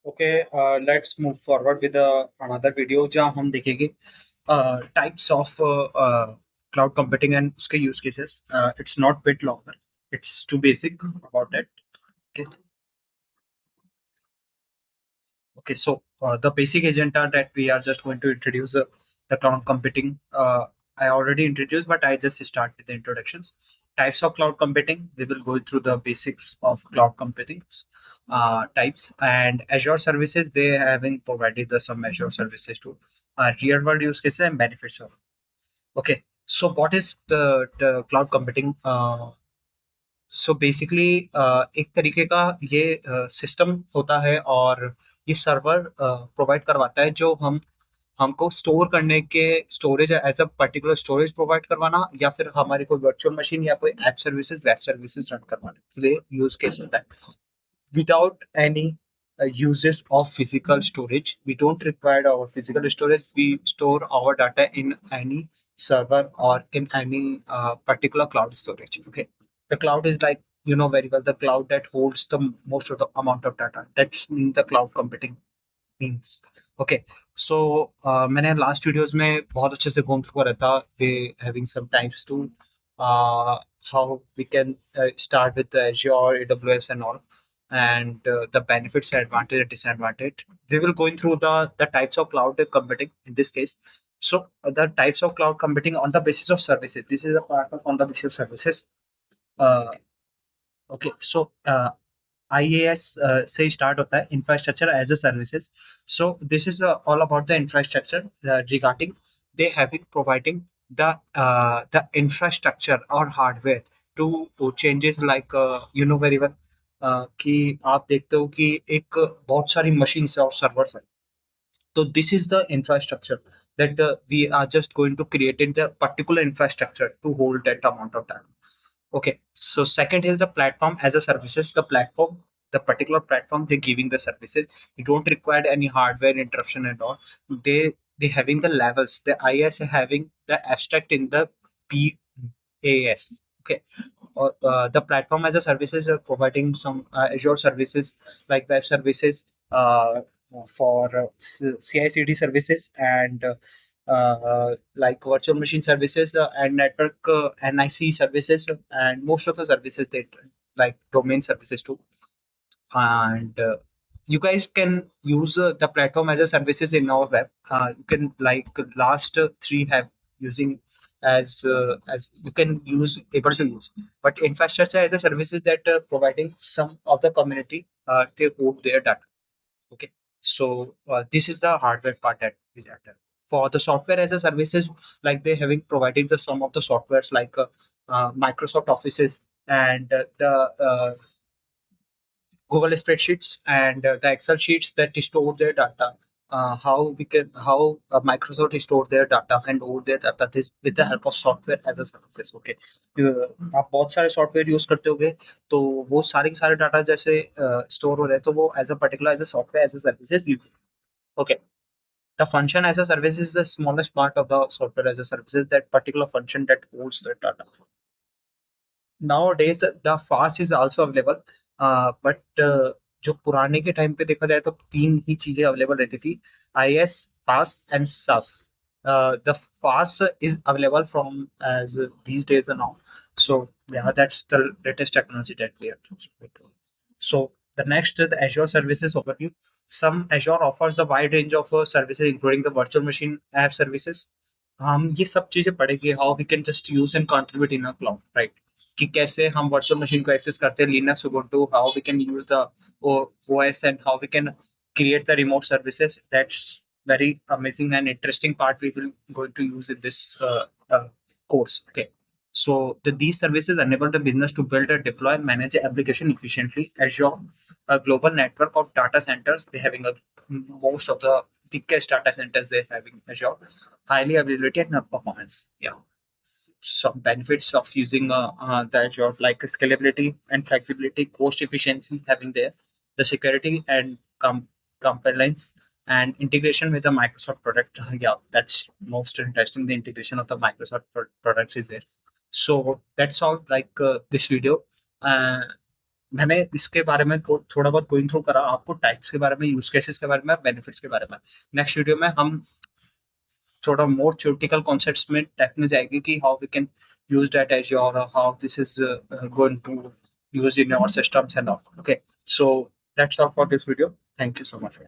Okay, let's move forward with another video जहाँ हम देखेंगे types of cloud computing and उसके use cases. It's not bit longer. It's too basic about it. Okay. Okay, so the basic agenda that we are just going to introduce the cloud computing. I already introduced, but I just start with the introductions. Types of cloud computing. We will go through the basics of cloud computing types and Azure services. They having provided some Azure services to real world use cases and benefits of. Okay, so what is the cloud computing? So basically एक तरीके का ये system होता है और ये server provide करवाता है जो हमको स्टोर करने के storage as a particular storage provide करवाना या फिर हमारी कोई वर्चुअल मशीन या कोई app services web services run करवाने के लिए यूज केस होता है without any uses of physical storage. We don't require our physical storage. We store our data in any server or in any particular cloud storage. Okay, the cloud is like you know very well the cloud that holds the most of the amount of data. That's means the cloud computing means. Okay, so मैंने last videos में बहुत अच्छे से घूम चुका रहता. They having some times to uh, how we can start with the Azure, AWS, and all and the benefits and advantage and disadvantage. We will going through the types of cloud computing in this case. So the types of cloud computing on the basis of services. This is a part of on the basis of services. Uh, okay, so IaaS से start होता है infrastructure as a services. So this is all about the infrastructure regarding they having providing the infrastructure or hardware to changes like you know very well कि आप देखते हो कि एक बहुत सारी मशीन और सर्वर्स है तो this is the infrastructure that we are just going to create in the particular infrastructure to hold that amount of data. Okay, so second is the platform as a services. The platform, the particular platform they're giving the services, you don't require any hardware interruption at all. They having the levels. The IS having the abstract in the PAS. Okay, or the platform as a services are providing some Azure services like web services for CI/CD services and like virtual machine services and network NIC services and most of the services they like domain services too. And you guys can use the platform as a services in our web. You can like last three have using as you can use able to use, but infrastructure as a services that providing some of the community to hold their data. Okay, so this is the hardware part that we are done. For the software as a services, like they having provided the some of the softwares like Microsoft Offices and the Google spreadsheets and the Excel sheets that store their data. How Microsoft store their data and hold their data this with the help of software as a services. Okay, आप बहुत सारे software use करते होगे तो वो सारे के सारे डाटा जैसे स्टोर हो रहे हैं तो वो as a particular as a software as a services you okay the function as a service is the smallest part of the software as a service that particular function that holds the data. Nowadays the fast is also available but जो पुराने के time पे देखा जाए तो तीन ही चीजें available रहती थी IS fast and SAS. The fast is available from as these days and all, so yeah, that's the latest technology that we have. So the next the Azure services overview. Some Azure offers a wide range of services including the virtual machine app services. हम ये सब चीजें पढ़ेंगे how we can just use and contribute in a cloud right कि कैसे हम virtual machine को access करते हैं Linux Ubuntu how we can use the OS and how we can create the remote services. That's very amazing and interesting part we will going to use in this course. Okay, so these services enable the business to build and deploy and manage the application efficiently. Azure, a global network of data centers, they having a most of the biggest data centers they having Azure, highly availability and performance. Yeah, some benefits of using the Azure like scalability and flexibility, cost efficiency having there, the security and compliance and integration with the Microsoft product. Yeah, that's most interesting. The integration of the Microsoft products is there. So that's all like this video. Uh, मैंने इसके बारे में थोड़ा बहुत going through करा, आपको types के बारे में, यूज केसेस के बारे में, बेनिफिट्स के बारे में। नेक्स्ट वीडियो में हम थोड़ा मोर थ्योरेटिकल कॉन्सेप्ट्स में डेप्थ में जाएगी कि how we can use that Azure or how this is going to use in our systems and all. Okay, so that's all for this video. Thank you so much.